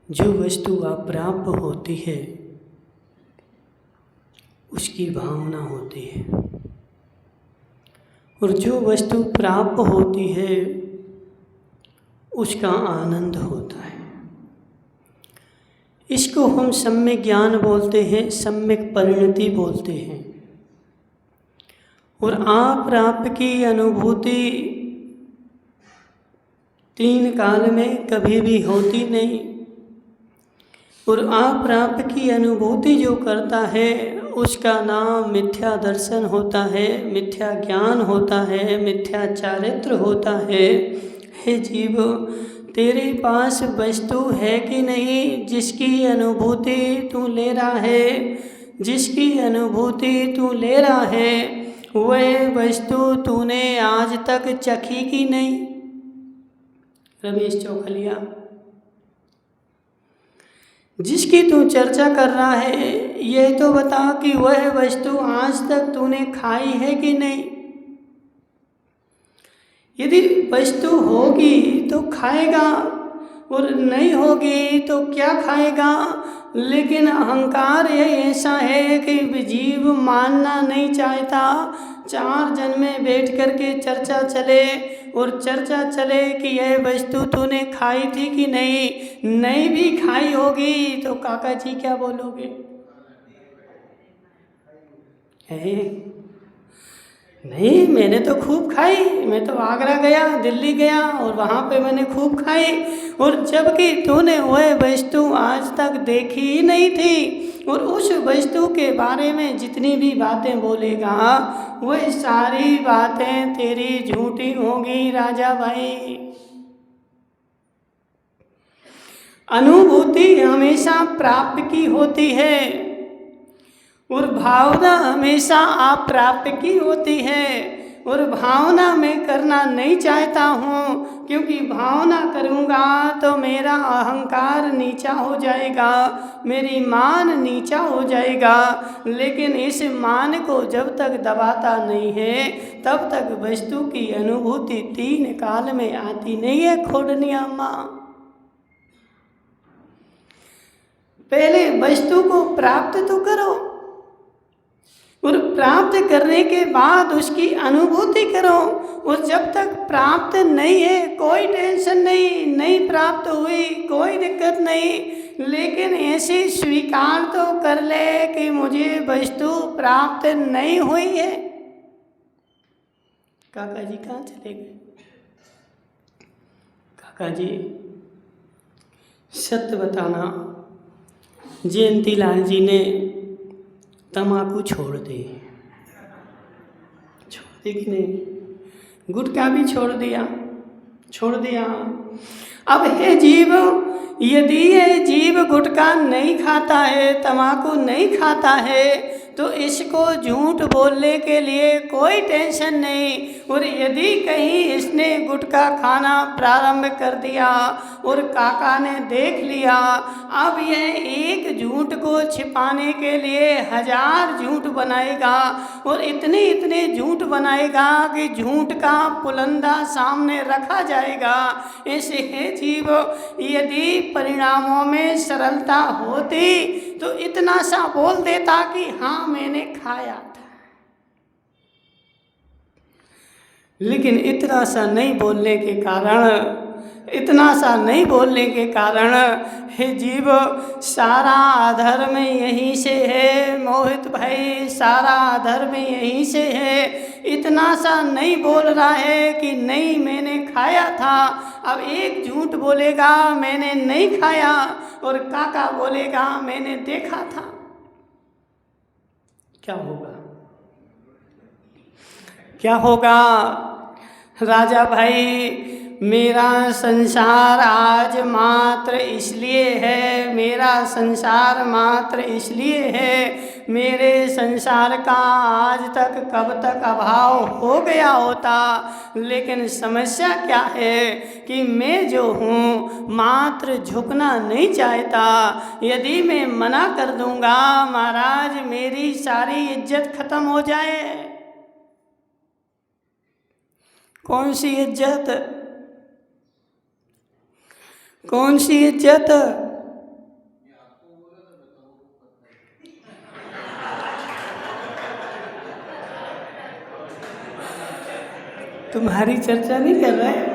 जो वस्तु अप्राप्य होती है उसकी भावना होती है, और जो वस्तु प्राप्य होती है उसका आनंद होता है। इसको हम सम्यक ज्ञान बोलते हैं, सम्यक परिणति बोलते हैं। और अप्राप्य की अनुभूति तीन काल में कभी भी होती नहीं, और अप्राप्य की अनुभूति जो करता है उसका नाम मिथ्या दर्शन होता है, मिथ्या ज्ञान होता है, मिथ्या चारित्र होता है। हे जीव, तेरे पास वस्तु है कि नहीं जिसकी अनुभूति तू ले रहा है? जिसकी अनुभूति तू ले रहा है वह वस्तु तूने आज तक चखी कि नहीं? रमेश चौखलिया, जिसकी तू चर्चा कर रहा है ये तो बता कि वह वस्तु आज तक तूने खाई है कि नहीं? यदि वस्तु होगी तो खाएगा, और नहीं होगी तो क्या खाएगा? लेकिन अहंकार ये ऐसा है कि जीव मानना नहीं चाहता। चार जन में बैठ करके चर्चा चले, और चर्चा चले कि यह वस्तु तूने खाई थी कि नहीं? नहीं भी खाई होगी तो काका जी क्या बोलोगे? नहीं, मैंने तो खूब खाई, मैं तो आगरा गया, दिल्ली गया और वहाँ पे मैंने खूब खाई। और जबकि तूने वह वस्तु आज तक देखी ही नहीं थी, और उस वस्तु के बारे में जितनी भी बातें बोलेगा वह सारी बातें तेरी झूठी होंगी राजा भाई। अनुभूति हमेशा प्राप्य की होती है और भावना हमेशा अप्राप्य की होती है। और भावना मैं करना नहीं चाहता हूँ, क्योंकि भावना करूँगा तो मेरा अहंकार नीचा हो जाएगा, मेरी मान नीचा हो जाएगा। लेकिन इस मान को जब तक दबाता नहीं है तब तक वस्तु की अनुभूति तीन काल में आती नहीं है। खोडनिया माँ, पहले वस्तु को प्राप्त तो करो, और प्राप्त करने के बाद उसकी अनुभूति करो। और जब तक प्राप्त नहीं है कोई टेंशन नहीं, नहीं प्राप्त हुई कोई दिक्कत नहीं, लेकिन ऐसे स्वीकार तो कर ले कि मुझे वस्तु प्राप्त नहीं हुई है। काका जी कहाँ चले गए? काका जी सत्य बताना, जयंतीलाल जी ने तम्बाकू छोड़ दी कि नहीं? गुटखा भी छोड़ दिया। अब हे जीव, यदि ये जीव गुटखा नहीं खाता है, तम्बाकू नहीं खाता है, तो इसको झूठ बोलने के लिए कोई टेंशन नहीं। और यदि कहीं इसने गुटखा खाना प्रारंभ कर दिया और काका ने देख लिया, अब यह एक झूठ को छिपाने के लिए 1000 झूठ बनाएगा, और इतने झूठ बनाएगा कि झूठ का पुलंदा सामने रखा जाएगा। ऐसे है जीव, यदि परिणामों में सरलता होती तो इतना सा बोल देता कि हाँ मैंने खाया था। लेकिन इतना सा नहीं बोलने के कारण हे जीव, सारा अधर्म यहीं से है मोहित भाई, सारा अधर्म यहीं से है। इतना सा नहीं बोल रहा है कि नहीं मैंने खाया था। अब एक झूठ बोलेगा मैंने नहीं खाया, और काका बोलेगा मैंने देखा था। क्या होगा राजा भाई? मेरा संसार आज मात्र इसलिए है, मेरे संसार का आज तक कब तक अभाव हो गया होता। लेकिन समस्या क्या है कि मैं जो हूँ मात्र झुकना नहीं चाहता। यदि मैं मना कर दूंगा महाराज, मेरी सारी इज्जत खत्म हो जाए। कौन सी इज्जत? कौन सी इज्जत? तुम्हारी चर्चा नहीं कर रहे,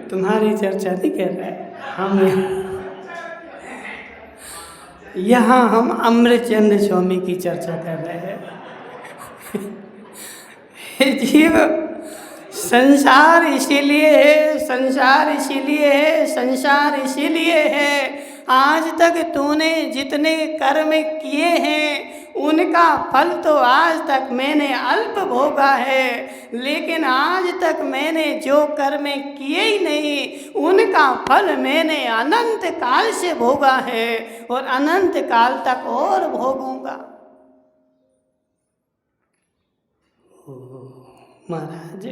तुम्हारी चर्चा नहीं कर रहे हम। यहाँ हम अमृतचंद्र स्वामी की चर्चा कर रहे हैं। हे जीव, संसार इसीलिए है, संसार इसीलिए है, संसार इसीलिए है। आज तक तूने जितने कर्म किए हैं उनका फल तो आज तक मैंने अल्प भोगा है, लेकिन आज तक मैंने जो कर्म किए ही नहीं उनका फल मैंने अनंत काल से भोगा है और अनंत काल तक और भोगूंगा। महाराज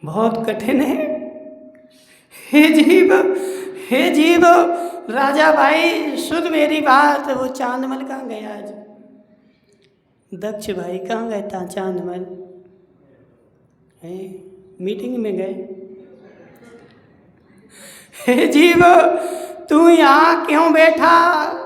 बहुत कठिन है। हे जीव, हे जीव, राजा भाई सुन मेरी बात। वो चांदमल कहाँ गया आज? दक्ष भाई कहाँ गए था? चांदमल मीटिंग में गए। हे जीव, तू यहाँ क्यों बैठा?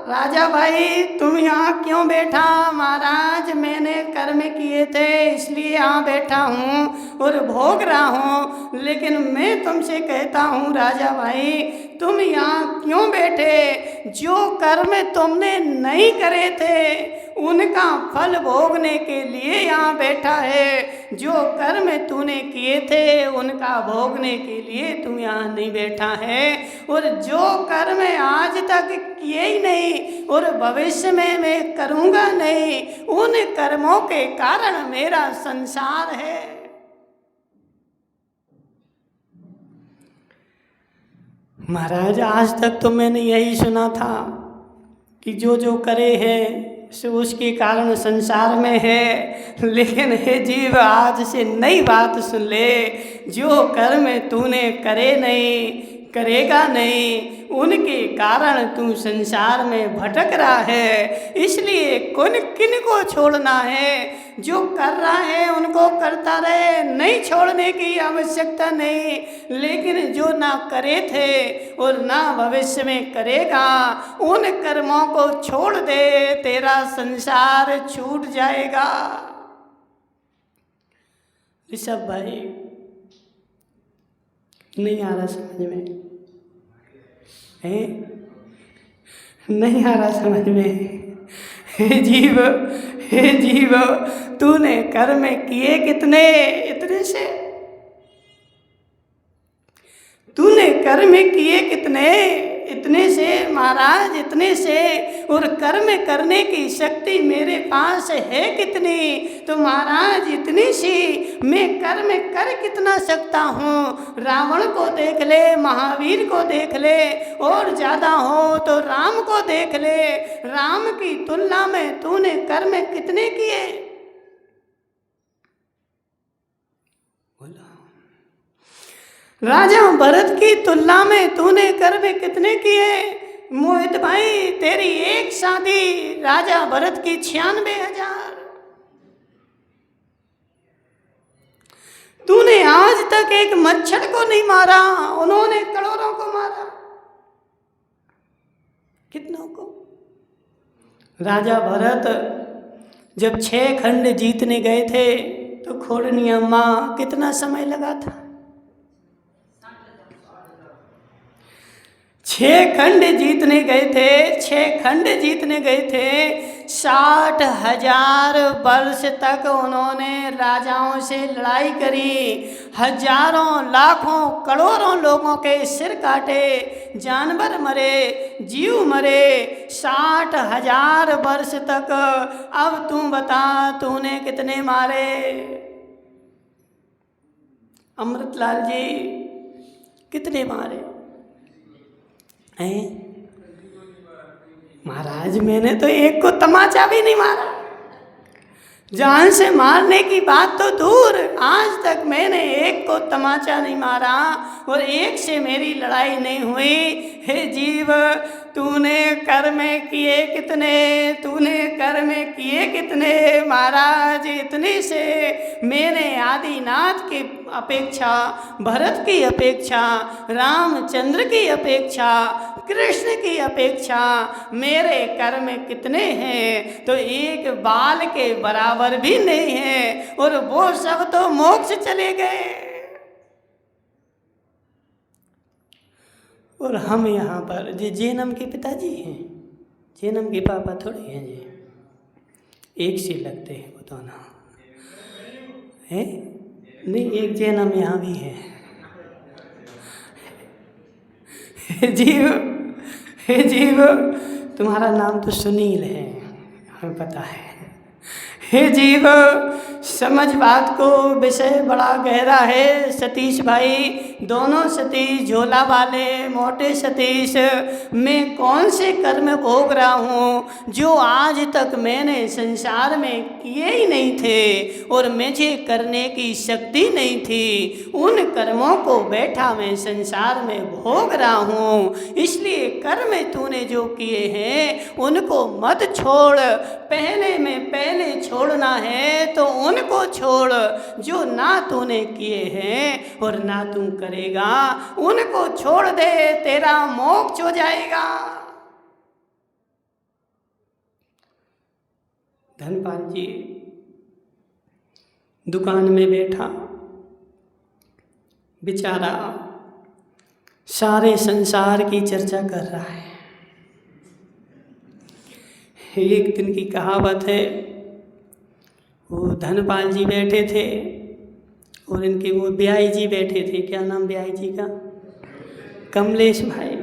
राजा भाई तुम यहाँ क्यों बैठा? महाराज मैंने कर्म किए थे इसलिए यहाँ बैठा हूँ और भोग रहा हूँ, लेकिन मैं तुमसे कहता हूँ राजा भाई तुम यहाँ क्यों बैठे? जो कर्म तुमने नहीं करे थे उनका फल भोगने के लिए यहाँ बैठा है। जो कर्म तूने किए थे उनका भोगने के लिए तू यहाँ नहीं बैठा है। और जो कर्म आज तक किए ही नहीं और भविष्य में मैं करूँगा नहीं, उन कर्मों के कारण मेरा संसार है। महाराज आज तक तो मैंने यही सुना था कि जो जो करे है सो उसके कारण संसार में है, लेकिन हे जीव आज से नई बात सुन ले। जो कर्म तूने करे नहीं, करेगा नहीं, उनके कारण तू संसार में भटक रहा है। इसलिए किन को छोड़ना है? जो कर रहा है उनको करता रहे, नहीं छोड़ने की आवश्यकता नहीं। लेकिन जो ना करे थे और ना भविष्य में करेगा उन कर्मों को छोड़ दे, तेरा संसार छूट जाएगा। ऋषभ भाई नहीं आ रहा समझ में है? नहीं आ रहा समझ में? हे जीव, हे जीव, तूने कर्म किए कितने? इतने से तूने कर्म किए कितने? इतने से महाराज, इतने से। और कर्म करने की शक्ति मेरे पास है कितनी? तो महाराज इतनी सी। मैं कर्म कर कितना सकता हूँ? रावण को देख ले, महावीर को देख ले, और ज़्यादा हो तो राम को देख ले। राम की तुलना में तूने कर्म कितने किए? राजा भरत की तुलना में तूने कर्म कितने किए? मोहित भाई तेरी एक शादी राजा भरत की 96,000। तूने आज तक एक मच्छर को नहीं मारा, उन्होंने करोड़ों को मारा। कितनों को? राजा भरत जब 6 खंड जीतने गए थे तो खोड़निया माँ कितना समय लगा था? 6 खंड जीतने गए थे, 6 खंड जीतने गए थे। 60,000 वर्ष तक उन्होंने राजाओं से लड़ाई करी, हजारों लाखों करोड़ों लोगों के सिर काटे, जानवर मरे, जीव मरे, 60,000 वर्ष तक। अब तू बता तूने कितने मारे? अमृतलाल जी कितने मारे हैं? महाराज मैंने तो एक को तमाचा भी नहीं मारा। जान से मारने की बात तो दूर, आज तक मैंने एक को तमाचा नहीं मारा और एक से मेरी लड़ाई नहीं हुई। हे जीव, तूने कर्म किए कितने, तूने कर्म किए कितने महाराज, इतने से मेरे आदिनाथ की अपेक्षा, भरत की अपेक्षा, रामचंद्र की अपेक्षा, कृष्ण की अपेक्षा मेरे कर्म कितने हैं, तो एक बाल के बराबर भी नहीं है, और वो सब तो मोक्ष चले गए, और हम यहाँ पर जी जैनम के पिताजी हैं, जैनम के पापा थोड़े हैं जी, एक से लगते हैं वो दोनों हैं, नहीं एक जैनम यहाँ भी है। हे जीव, हे जीव, तुम्हारा नाम तो सुनील है, हमें पता है। हे जीव, समझ बात को, विषय बड़ा गहरा है। सतीश भाई, दोनों सतीश, झोला वाले, मोटे सतीश, मैं कौन से कर्म भोग रहा हूँ जो आज तक मैंने संसार में किए ही नहीं थे और मुझे करने की शक्ति नहीं थी। उन कर्मों को बैठा मैं संसार में भोग रहा हूँ, इसलिए कर्म तूने जो किए हैं उनको मत छोड़। पहले में पहले छोड़ना है तो उनको छोड़ जो ना तूने किए हैं और ना तू करेगा, उनको छोड़ दे, तेरा मोक्ष हो जाएगा। धनपाल जी दुकान में बैठा, बेचारा सारे संसार की चर्चा कर रहा है। एक दिन की कहावत है, वो धनपाल जी बैठे थे और इनके वो ब्याई जी बैठे थे, क्या नाम ब्याई जी का? कमलेश भाई।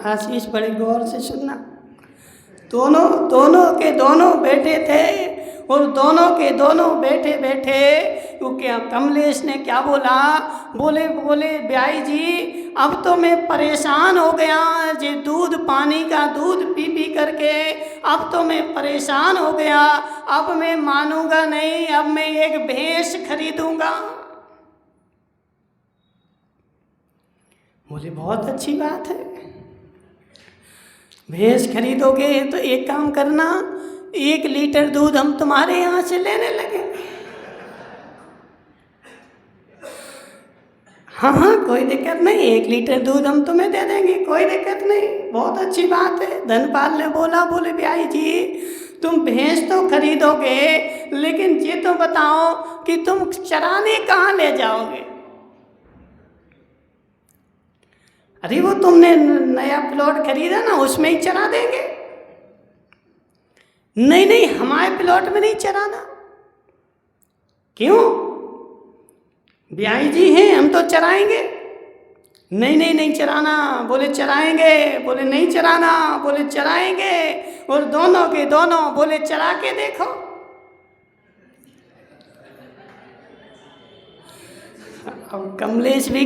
आशीष बड़े गौर से सुनना, दोनों के दोनों बैठे थे और दोनों के दोनों बैठे बैठे वो क्या कमलेश ने क्या बोला, बोले ब्याई जी अब तो मैं परेशान हो गया जी, दूध पानी का दूध पी पी करके अब तो मैं परेशान हो गया, अब मैं मानूंगा नहीं, अब मैं एक भैंस खरीदूंगा। बोले बहुत अच्छी बात है, भैंस खरीदोगे तो एक काम करना, 1 लीटर दूध हम तुम्हारे यहाँ से लेने लगेंगे। हाँ कोई दिक्कत नहीं, 1 लीटर दूध हम तुम्हें दे देंगे, कोई दिक्कत नहीं, बहुत अच्छी बात है। धनपाल ने बोला, बोले ब्याई जी तुम भैंस तो खरीदोगे, लेकिन ये तो बताओ कि तुम चराने कहाँ ले जाओगे? अरे वो तुमने नया प्लॉट खरीदा ना, उसमें ही चरा देंगे। नहीं हमारे प्लॉट में नहीं चराना। क्यों? ब्याई जी हैं, हम तो चराएंगे। नहीं चराना। बोले चराएंगे, बोले नहीं चराना, बोले चराएंगे, और दोनों के दोनों बोले चरा के देखो। अब कमलेश भी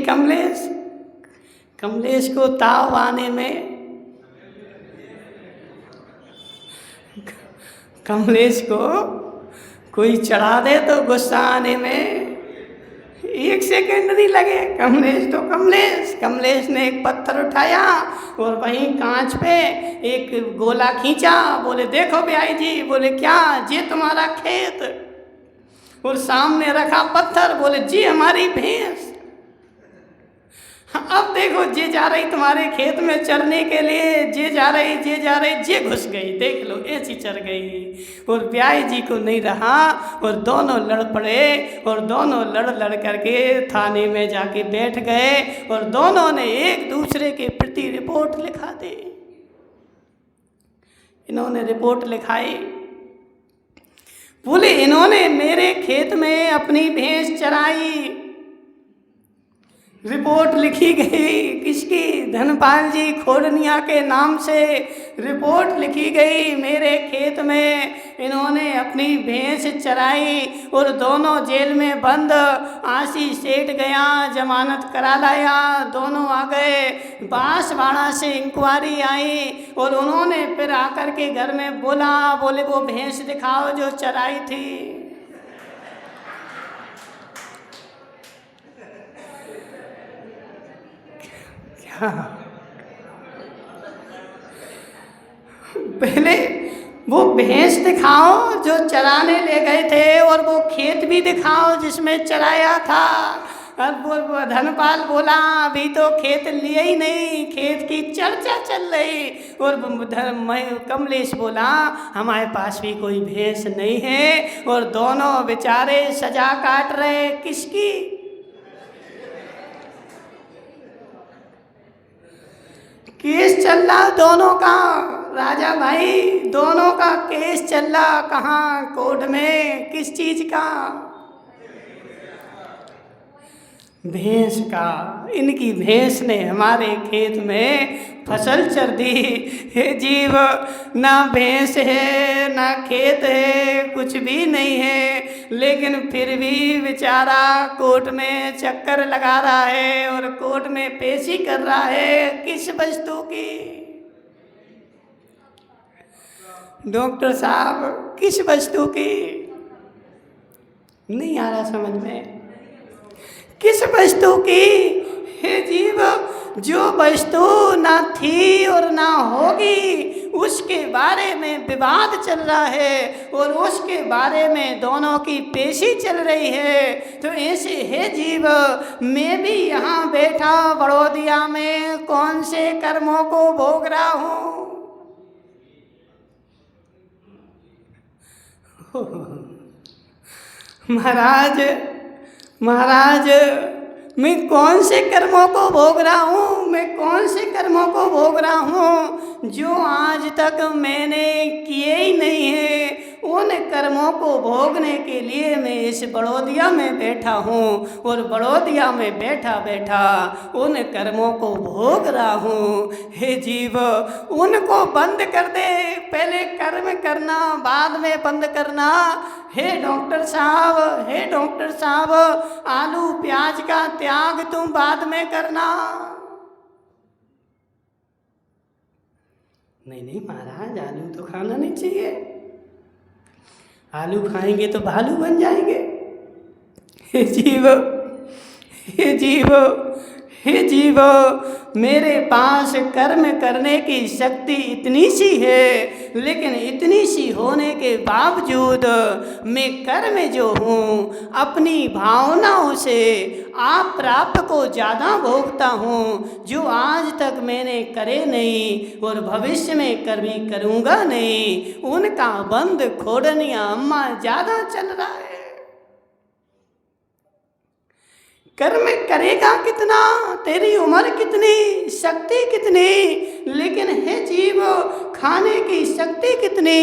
कमलेश को ताव आने में, कमलेश को कोई चढ़ा दे तो गुस्सा आने में 1 सेकंड नहीं लगे। कमलेश ने एक पत्थर उठाया और वहीं कांच पे एक गोला खींचा, बोले देखो ब्याई जी, बोले क्या जी तुम्हारा खेत, और सामने रखा पत्थर, बोले जी हमारी भैंस। अब देखो जे जा रही तुम्हारे खेत में चरने के लिए, जे जा रही जे घुस गई, देख लो ऐसी चर गई। और ब्याई जी को नहीं रहा और दोनों लड़ पड़े, और दोनों लड़ करके थाने में जाके बैठ गए, और दोनों ने एक दूसरे के प्रति रिपोर्ट लिखा दी। इन्होंने रिपोर्ट लिखाई, बोले इन्होंने मेरे खेत में अपनी भैंस चराई। रिपोर्ट लिखी गई किसकी? धनपाल जी खोड़निया के नाम से रिपोर्ट लिखी गई, मेरे खेत में इन्होंने अपनी भैंस चराई, और दोनों जेल में बंद। आशीष सेठ गया, जमानत करा लाया, दोनों आ गए। बांसवाड़ा से इंक्वायरी आई और उन्होंने फिर आकर के घर में बोले वो भैंस दिखाओ जो चराई थी। पहले वो भैंस दिखाओ जो चराने ले गए थे, और वो खेत भी दिखाओ जिसमें चराया था। अब वो धनपाल बोला अभी तो खेत लिए ही नहीं, खेत की चर्चा चल रही। और कमलेश बोला हमारे पास भी कोई भैंस नहीं है। और दोनों बेचारे सजा काट रहे किसकी? केस चल रहा दोनों का, राजा भाई दोनों का केस चल रहा। कहाँ? कोर्ट में। किस चीज का? भैंस का। इनकी भैंस ने हमारे खेत में फसल चर दी। हे जीव, ना भैंस है ना खेत है, कुछ भी नहीं है, लेकिन फिर भी बेचारा कोर्ट में चक्कर लगा रहा है और कोर्ट में पेशी कर रहा है। किस वस्तु की? डॉक्टर साहब किस वस्तु की? नहीं आ रहा समझ में। किस वस्तु की? हे जीव, जो वस्तु ना थी और ना होगी उसके बारे में विवाद चल रहा है और उसके बारे में दोनों की पेशी चल रही है। तो ऐसे हे जीव, मैं भी यहाँ बैठा बड़ौदिया में कौन से कर्मों को भोग रहा हूँ? महाराज, महाराज, मैं कौन से कर्मों को भोग रहा हूँ? मैं कौन से कर्मों को भोग रहा हूँ जो आज तक मैंने किए ही नहीं है? उन कर्मों को भोगने के लिए मैं इस बड़ौदिया में बैठा हूँ और बड़ौदिया में बैठा बैठा उन कर्मों को भोग रहा हूँ। हे जीव, उनको बंद कर दे। पहले कर्म करना, बाद में बंद करना। हे डॉक्टर साहब, हे डॉक्टर साहब, आलू प्याज का त्याग तुम बाद में करना। नहीं नहीं महाराज, आलू तो खाना नहीं चाहिए। आलू खाएंगे तो भालू बन जाएंगे। हे जीव, हे जीव, हे जीव, मेरे पास कर्म करने की शक्ति इतनी सी है, लेकिन इतनी सी होने के बावजूद मैं कर्म जो हूँ अपनी भावनाओं से आप प्राप्त को ज़्यादा भोगता हूँ, जो आज तक मैंने करे नहीं और भविष्य में कभी करूँगा नहीं। उनका बंद खोड़निया अम्मा ज़्यादा चल रहा है। कर्म करेगा कितना? तेरी उम्र कितनी, शक्ति कितनी, लेकिन हे जीव खाने की शक्ति कितनी?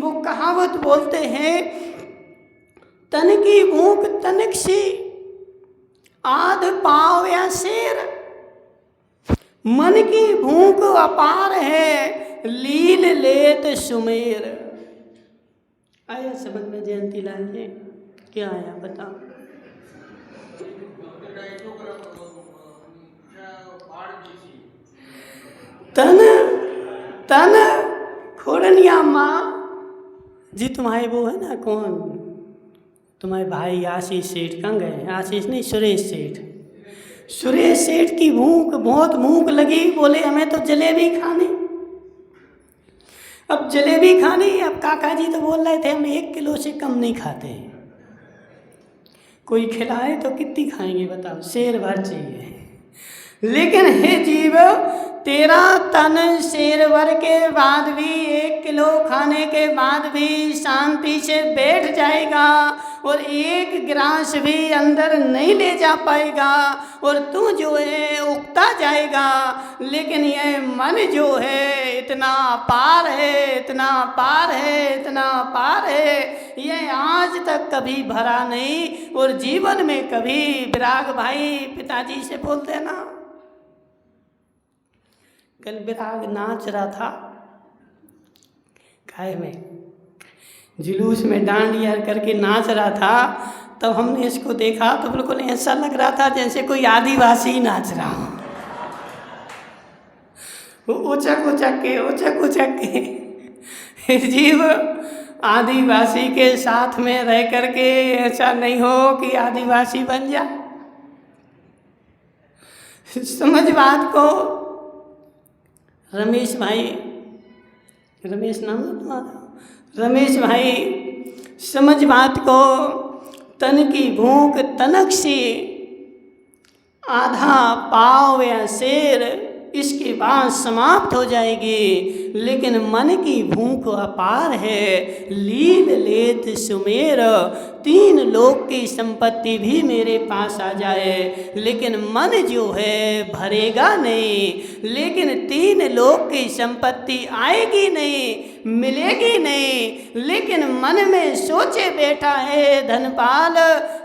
वो कहावत बोलते हैं, तन की भूख तनिक सी, आध पाव या शेर। मन की भूख अपार है, लील लेत सुमेर। आया समझ में जयंती लाल जी? क्या आया बताओ? तन तन खोड़निया माँ जी, तुम्हारे वो है ना, कौन तुम्हारे भाई आशीष सेठ? कहाँ गए? आशीष नहीं, सुरेश सेठ। सुरेश सेठ की बहुत भूख लगी, बोले हमें तो जलेबी खानी। अब जलेबी खानी, अब काका जी तो बोल रहे थे हम 1 किलो से कम नहीं खाते। कोई खिलाए तो कितनी खाएंगे बताओ? शेर भर चाहिए। लेकिन हे जीव, तेरा तन शेर भर के बाद भी 1 किलो खाने के बाद भी शांति से बैठ जाएगा और 1 गिलास भी अंदर नहीं ले जा पाएगा और तू जो है उगता जाएगा। लेकिन यह मन जो है इतना पार है, इतना पार है, इतना पार है, यह आज तक कभी भरा नहीं और जीवन में कभी। विराग भाई पिताजी से बोलते ना, कल विराग नाच रहा था काय में, जुलूस में डांडिया करके नाच रहा था। तब हमने इसको देखा तो बिल्कुल ऐसा लग रहा था जैसे कोई आदिवासी नाच रहा हो, उचक उचक के। जीव आदिवासी के साथ में रह करके ऐसा नहीं हो कि आदिवासी बन जा। समझ बात को। रमेश नाम है तुम्हारा? रमेश भाई समझ बात को, तन की भूख तनक से, आधा पाव या शेर इसके बाद समाप्त हो जाएगी, लेकिन मन की भूख अपार है। लील लेत सुमेर, 3 लोक की संपत्ति भी मेरे पास आ जाए, लेकिन मन जो है भरेगा नहीं। लेकिन 3 लोक की संपत्ति आएगी नहीं, मिलेगी नहीं, लेकिन मन में सोचे बैठा है धनपाल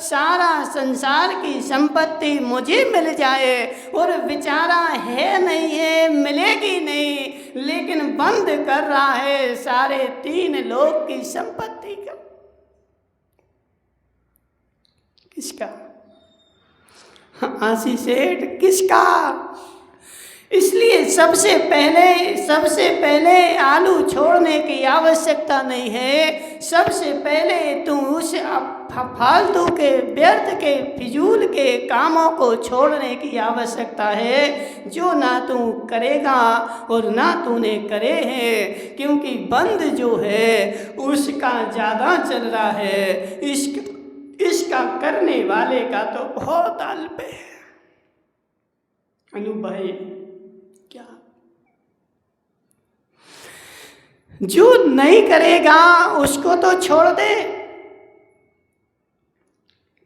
सारा संसार की संपत्ति मुझे मिल जाए, और बेचारा है नहीं है, मिलेगी नहीं, लेकिन बंद कर रहा है सारे 3 लोक की संपत्ति का। किसका? आशी सेठ, किसका? इसलिए सबसे पहले आलू छोड़ने की आवश्यकता नहीं है। सबसे पहले तू उस फालतू के, व्यर्थ के, फिजूल के कामों को छोड़ने की आवश्यकता है, जो ना तू करेगा और ना तूने करे हैं, क्योंकि बंद जो है उसका ज़्यादा चल रहा है, इसका करने वाले का तो बहुत अल्प है। अनु भाई क्या? जो नहीं करेगा उसको तो छोड़ दे,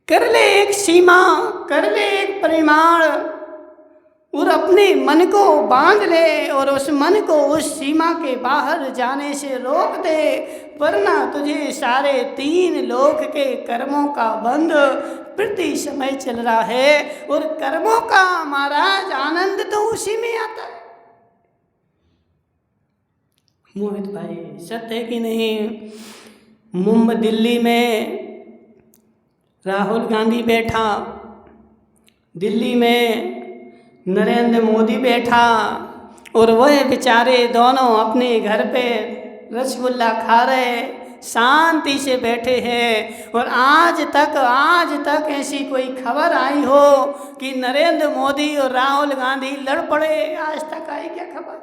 कर ले एक सीमा, कर ले एक परिमाण, और अपने मन को बांध ले, और उस मन को उस सीमा के बाहर जाने से रोक दे, वरना तुझे सारे 3 लोक के कर्मों का बंध प्रति समय चल रहा है। और कर्मों का महाराज आनंद तो उसी में आता है। मोहित भाई सत्य है कि नहीं? मुंबई दिल्ली में राहुल गांधी बैठा, दिल्ली में नरेंद्र मोदी बैठा, और वह बेचारे दोनों अपने घर पे रसगुल्ला खा रहे, शांति से बैठे हैं। और आज तक ऐसी कोई खबर आई हो कि नरेंद्र मोदी और राहुल गांधी लड़ पड़े? आज तक आई क्या खबर?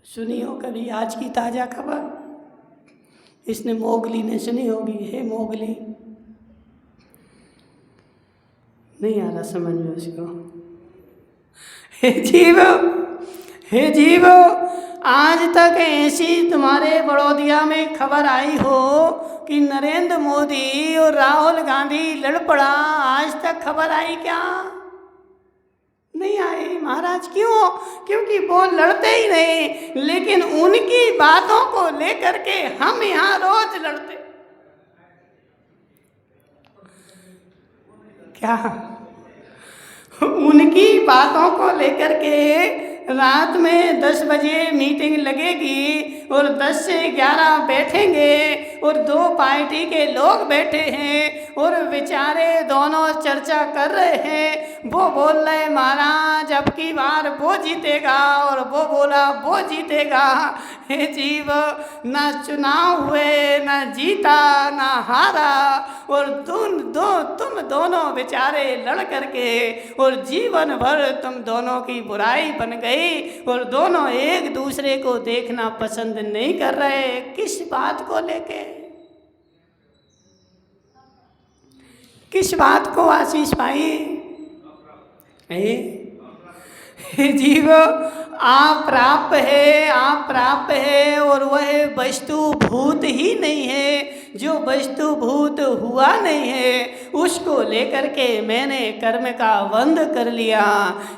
सुनी हो कभी आज की ताज़ा खबर? इसने मोगली ने सुनी होगी। हे मोगली, नहीं आ रहा समझ में उसको। हे जीव, आज तक ऐसी तुम्हारे बड़ौदिया में खबर आई हो कि नरेंद्र मोदी और राहुल गांधी लड़ पड़ा? आज तक खबर आई क्या? नहीं आई महाराज। क्यों? क्योंकि वो लड़ते ही नहीं, लेकिन उनकी बातों को लेकर के हम यहाँ रोज लड़ते। क्या? उनकी बातों को लेकर के रात में 10 बजे मीटिंग लगेगी, और 10 से 11 बैठेंगे, और 2 पार्टी के लोग बैठे हैं, और बेचारे दोनों चर्चा कर रहे हैं। वो बोल रहे महाराज अब की बार वो जीतेगा, और वो बोला वो जीतेगा। हे जीव, ना चुनाव हुए, ना जीता, ना हारा, और तुम दोनों बेचारे लड़ करके और जीवन भर तुम दोनों की बुराई बन गई, और दोनों एक दूसरे को देखना पसंद नहीं कर रहे। किस बात को लेके? किस बात को आशीष भाई? जीव आप प्राप्त है, और वह वस्तु भूत ही नहीं है। जो वस्तु भूत हुआ नहीं है उसको लेकर के मैंने कर्म का बंध कर लिया।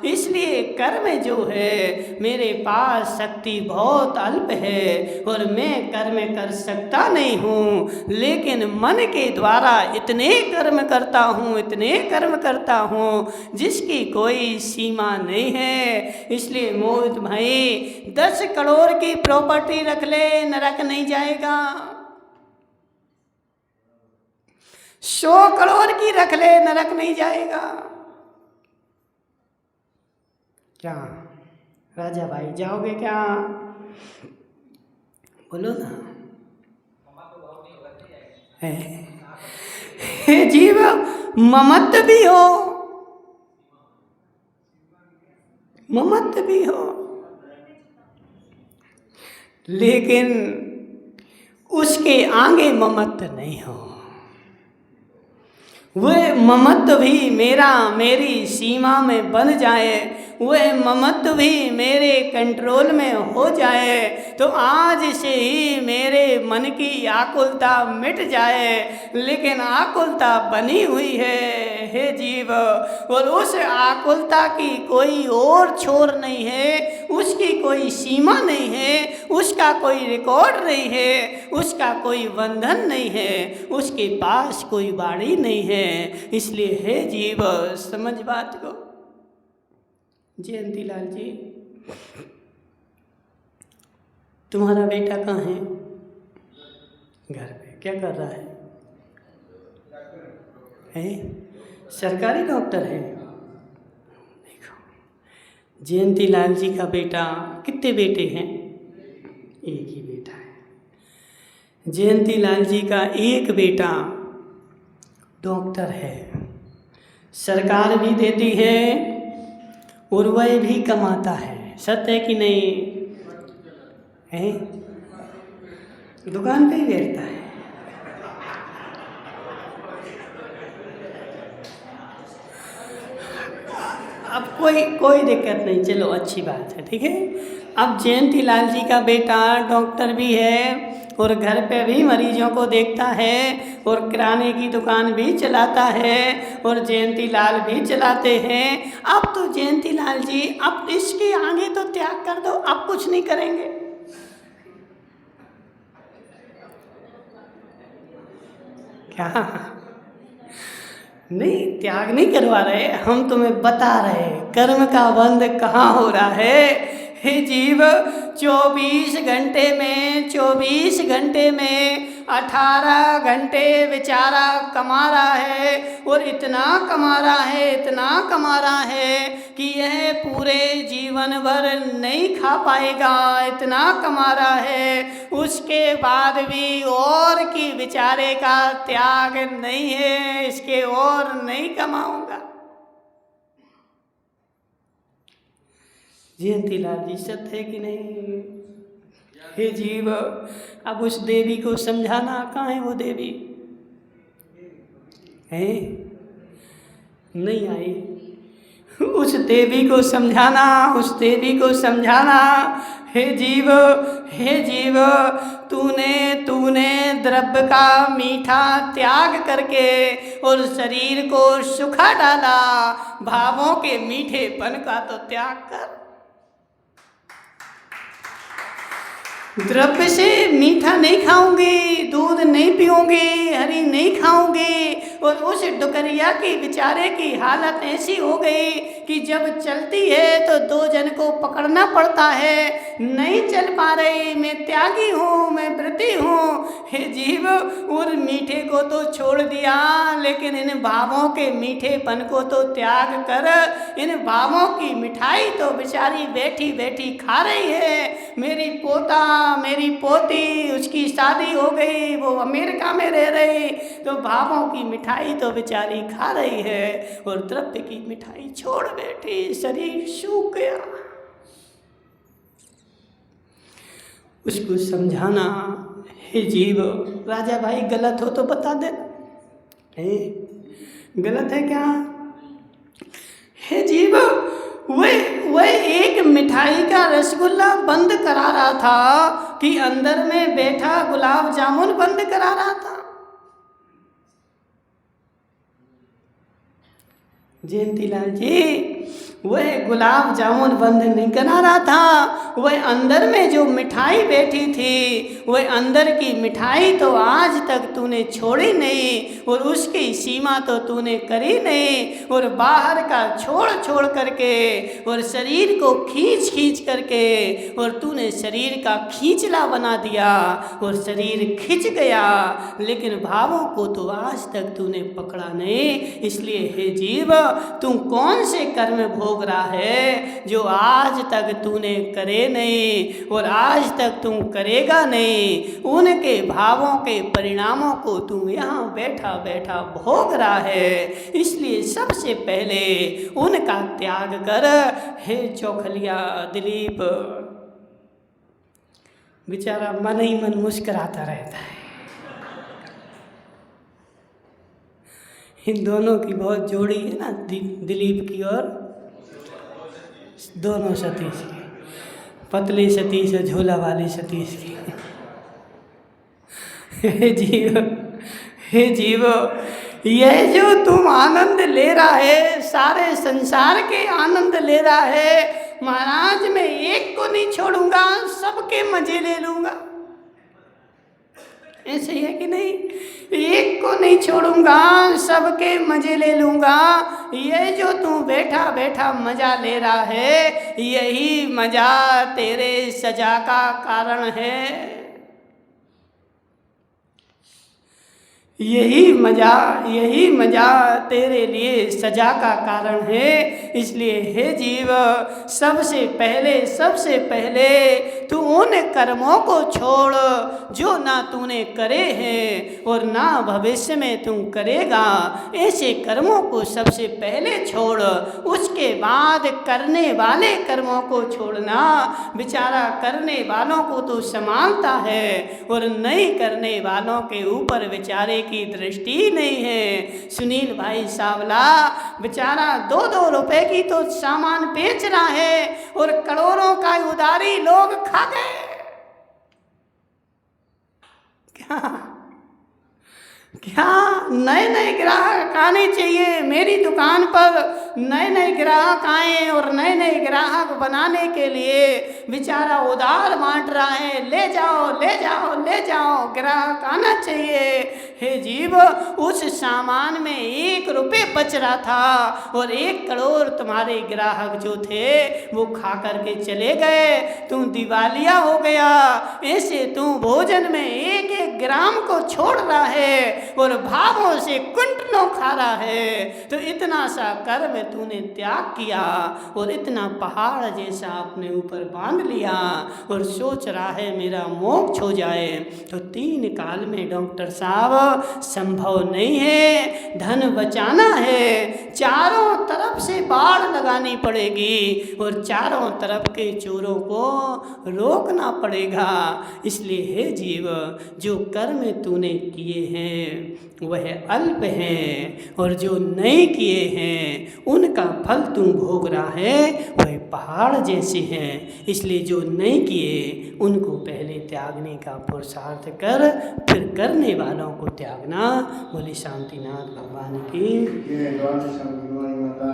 इसलिए कर्म जो है मेरे पास शक्ति बहुत अल्प है, और मैं कर्म कर सकता नहीं हूँ, लेकिन मन के द्वारा इतने कर्म करता हूँ जिसकी कोई सीमा नहीं है। इसलिए मोहित भाई 10 करोड़ की प्रॉपर्टी रख ले, नरक नहीं जाएगा। 100 करोड़ की रख ले, नरक नहीं जाएगा। क्या राजा भाई जाओगे क्या? बोलो ना। हे जीव, ममत्व भी हो। लेकिन उसके आगे ममत्व नहीं हो। वह ममत्व भी मेरी सीमा में बन जाए, वह ममत्व भी मेरे कंट्रोल में हो जाए, तो आज से ही मेरे मन की आकुलता मिट जाए। लेकिन आकुलता बनी हुई है हे जीव, और उस आकुलता की कोई और छोर नहीं है, उसकी कोई सीमा नहीं है, उसका कोई रिकॉर्ड नहीं है, उसका कोई बंधन नहीं है, उसके पास कोई बाड़ी नहीं है। इसलिए हे जीव समझ बात को। जयंती लाल जी, तुम्हारा बेटा कहाँ है? घर पे क्या कर रहा है? सरकारी डॉक्टर है। देखो, जयंती लाल जी का बेटा, कितने बेटे हैं? एक ही बेटा है। जयंती लाल जी का एक बेटा डॉक्टर है, सरकार भी देती है और वह भी कमाता है। सत्य है कि नहीं है? दुकान पे ही बैठता है। अब कोई दिक्कत नहीं, चलो अच्छी बात है, ठीक है। अब जयंती लाल जी का बेटा डॉक्टर भी है और घर पे भी मरीजों को देखता है और किराने की दुकान भी चलाता है और जयंती लाल भी चलाते हैं। अब तो जयंती लाल जी, अब इसके आगे तो त्याग कर दो, अब कुछ नहीं करेंगे। क्या? नहीं, त्याग नहीं करवा रहे, हम तुम्हें बता रहे कर्म का बंध कहाँ हो रहा है। हे जीव, 24 घंटे में 18 घंटे बेचारा कमा रहा है, और इतना कमा रहा है कि यह पूरे जीवन भर नहीं खा पाएगा, इतना कमा रहा है। उसके बाद भी और कि बेचारे का त्याग नहीं है, इसके और नहीं कमाऊंगा। जयंती लाल जी, सत्य है कि नहीं? हे जीव, अब उस देवी को समझाना, कहाँ है वो देवी? है नहीं आई। उस देवी को समझाना, हे जीव, तूने द्रव्य का मीठा त्याग करके और शरीर को सुखा डाला, भावों के मीठेपन का तो त्याग कर। द्रव्य से मीठा नहीं खाओगे, दूध नहीं पियोगे, हरी नहीं खाओगे, और उस डुकरिया की बेचारे की हालत ऐसी हो गई कि जब चलती है तो 2 जन को पकड़ना पड़ता है, नहीं चल पा रही। मैं त्यागी हूँ, मैं व्रती हूँ। हे जीव, और मीठे को तो छोड़ दिया, लेकिन इन भावों के मीठेपन को तो त्याग कर। इन भावों की मिठाई तो बेचारी बैठी बैठी खा रही है। मेरी पोती, उसकी शादी हो गई, वो अमेरिका में रह रही, तो भावों की मिठाई तो बेचारी खा रही है और द्रव्य की मिठाई छोड़ बैठी, शरीर सूख गया। उसको समझाना, हे जीव, राजा भाई गलत हो तो बता देना, गलत है क्या? हे जीव, वह एक मिठाई का रसगुल्ला बंद करा रहा था कि अंदर में बैठा गुलाब जामुन बंद करा रहा था। जयंती लाल जी, वह गुलाब जामुन बंद नहीं करा रहा था, वह अंदर में जो मिठाई बैठी थी, वह अंदर की मिठाई तो आज तक तूने छोड़ी नहीं और उसकी सीमा तो तूने करी नहीं, और बाहर का छोड़ करके और शरीर को खींच करके और तूने शरीर का खींचला बना दिया और शरीर खिंच गया, लेकिन भावों को तो आज तक तूने पकड़ा नहीं। इसलिए हे जीव, तू कौन से कर्म भोग रहा है जो आज तक तूने करे नहीं और आज तक तू करेगा नहीं? उनके भावों के परिणामों को तू यहाँ बैठा बैठा भोग रहा है। इसलिए सबसे पहले उनका त्याग कर। हे चौखलिया दिलीप, बेचारा मन ही मन मुस्कुराता रहता है। इन दोनों की बहुत जोड़ी है ना, दिलीप की और दोनों सतीश की, पतले सतीश और झोला वाले सतीश की। हे जीवो, यह जो तुम आनंद ले रहा है, सारे संसार के आनंद ले रहा है, महाराज मैं एक को नहीं छोड़ूंगा, सबके मजे ले लूंगा। ऐसे ही है कि नहीं? एक को नहीं छोड़ूंगा, सबके मजे ले लूंगा। ये जो तू बैठा बैठा मजा ले रहा है, यही मजा तेरे सजा का कारण है। यही मजा तेरे लिए सजा का कारण है। इसलिए हे जीव, सबसे पहले तू उन कर्मों को छोड़ जो ना तूने करे हैं और ना भविष्य में तू करेगा। ऐसे कर्मों को सबसे पहले छोड़, उसके बाद करने वाले कर्मों को छोड़ना। बेचारा करने वालों को तो संभालता है और नहीं करने वालों के ऊपर बेचारे की दृष्टि नहीं है। सुनील भाई सावला बेचारा 2-2 रुपए की तो सामान बेच रहा है और करोड़ों का उधारी लोग खा गए। क्या नए नए ग्राहक आने चाहिए मेरी दुकान पर, नए नए ग्राहक आए और नए नए ग्राहक बनाने के लिए बेचारा उधार बांट रहा है। ले जाओ ले जाओ ले जाओ, ग्राहक आना चाहिए। हे जीव, उस सामान में 1 रुपये बच रहा था और 1 करोड़ तुम्हारे ग्राहक जो थे वो खा करके चले गए। तू दिवालिया हो गया। ऐसे तू भोजन में 1-1 ग्राम को छोड़ रहा है और भावों से कुंटलों खा रहा है। तो इतना सा कर्म तूने त्याग किया और इतना पहाड़ जैसा अपने ऊपर बांध लिया और सोच रहा है मेरा मोक्ष हो जाए। तो 3 काल में डॉक्टर साहब संभव नहीं है। धन बचाना है, चारों तरफ से बाड़ लगानी पड़ेगी और चारों तरफ के चोरों को रोकना पड़ेगा। इसलिए हे जीव, जो कर्म तूने किए हैं वह अल्प हैं और जो नहीं किए हैं उनका फल तू भोग रहा है वह पहाड़ जैसे हैं। इसलिए जो नहीं किए उनको पहले त्यागने का पुरुषार्थ कर, फिर करने वालों को त्यागना। बोले शांतिनाथ भगवान की।